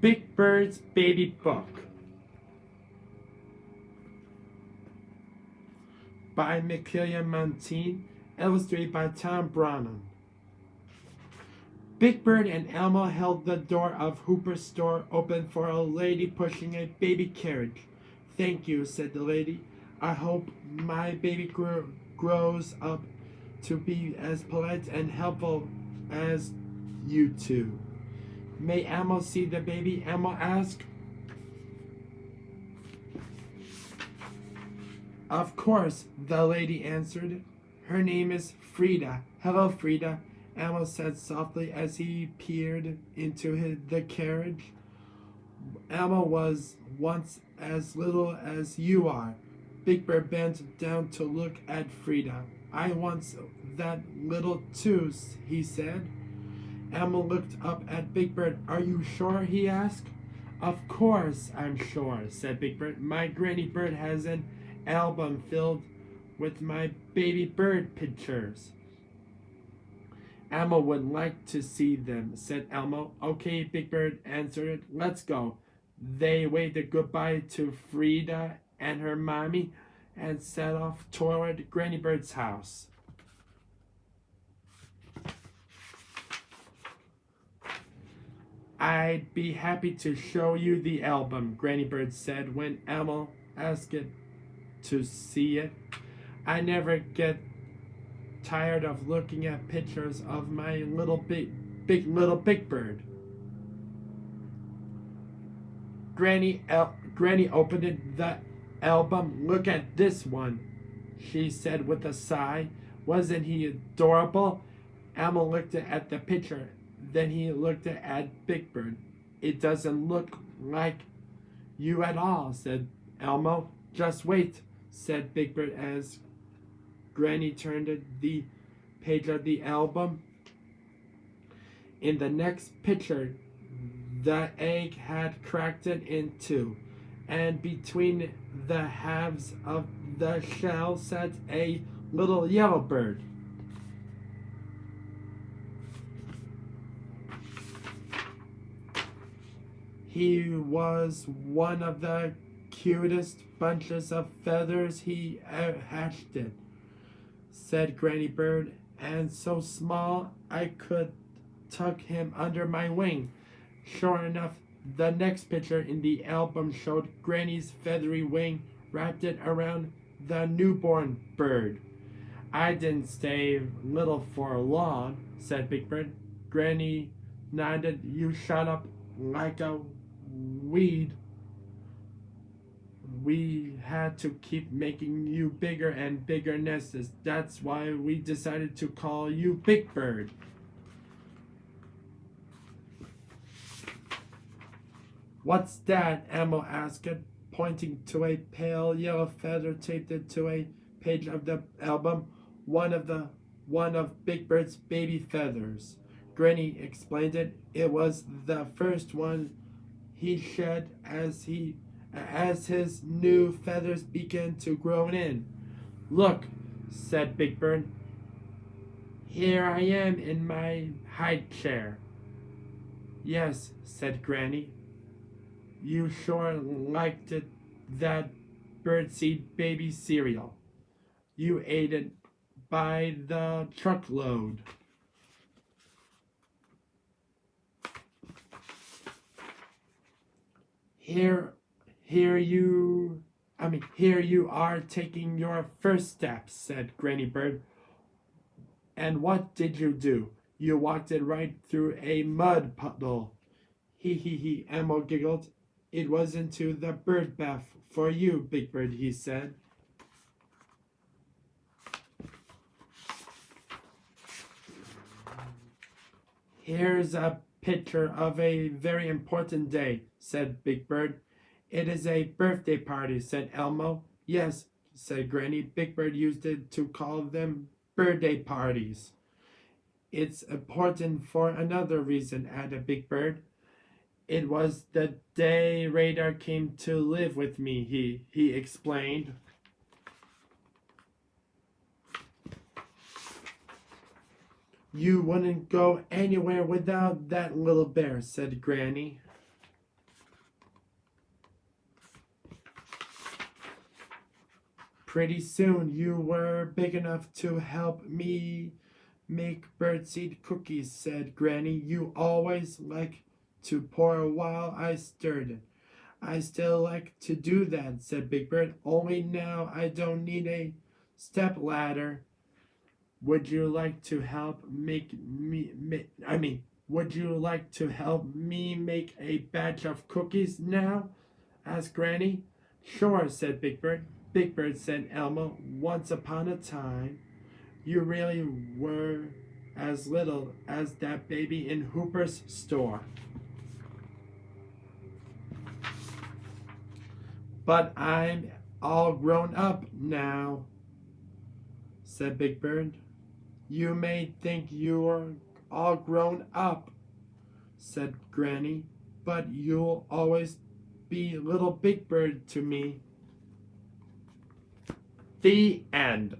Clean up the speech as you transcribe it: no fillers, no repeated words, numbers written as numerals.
Big Bird's Baby Book by Michaela Montine, illustrated by Tom Brannan. Big Bird and Elmo held the door of Hooper's store open for a lady pushing a baby carriage. "Thank you," said the lady. "I hope my baby grows up to be as polite and helpful as you two." "May Elmo see the baby?" Elmo asked. "Of course," the lady answered. "Her name is Frida." "Hello, Frida," Elmo said softly as he peered into the carriage. "Elmo was once as little as you are." Big Bird bent down to look at Frida. "I once that little too," he said. Elmo looked up at Big Bird. "Are you sure?" he asked. "Of course I'm sure," said Big Bird. "My Granny Bird has an album filled with my baby bird pictures." "Elmo would like to see them," said Elmo. "Okay," Big Bird answered. "Let's go." They waved goodbye to Frida and her mommy and set off toward Granny Bird's house. "I'd be happy to show you the album," Granny Bird said when Elmo asked it to see it. "I never get tired of looking at pictures of my little Big Bird." Granny opened the album. "Look at this one," she said with a sigh. "Wasn't he adorable?" Elmo looked at the picture. Then he looked at Big Bird. "It doesn't look like you at all," said Elmo. "Just wait," said Big Bird as Granny turned the page of the album. In the next picture, the egg had cracked in two, and between the halves of the shell sat a little yellow bird. "He was one of the cutest bunches of feathers he hatched in," said Granny Bird, "and so small I could tuck him under my wing." Sure enough, the next picture in the album showed Granny's feathery wing wrapped around the newborn bird. "I didn't stay little for long," said Big Bird. Granny nodded. "You shot up like a weed. We had to keep making you bigger and bigger nests. That's why we decided to call you Big Bird." "What's that?" Elmo asked, pointing to a pale yellow feather taped to a page of the album. One of Big Bird's baby feathers." Granny explained it. "It was the first one he shed as his new feathers began to grow in." "Look," said Big Bird. "Here I am in my high chair." "Yes," said Granny. "You sure liked that birdseed baby cereal. You ate it by the truckload." Here you are taking your first steps," said Granny Bird. "And what did you do? You walked it right through a mud puddle." He, Elmo giggled. "It was into the bird bath for you, Big Bird," he said. "Here's a picture of a very important day," said Big Bird. "It is a birthday party," said Elmo. "Yes," said Granny. "Big Bird used it to call them birthday parties." "It's important for another reason," added Big Bird. "It was the day Radar came to live with me," he explained. "You wouldn't go anywhere without that little bear," said Granny. Pretty soon you were big enough to help me make birdseed cookies, said Granny. You always like to pour while I stirred it. I still like to do that, said Big Bird, only now I don't need a step ladder. Would you like to help would you like to help me make a batch of cookies now? Asked Granny. Sure, said Big Bird. Big Bird, said Elmo, once upon a time, you really were as little as that baby in Hooper's store. But I'm all grown up now, said Big Bird. You may think you're all grown up, said Granny, but you'll always be little Big Bird to me. The end.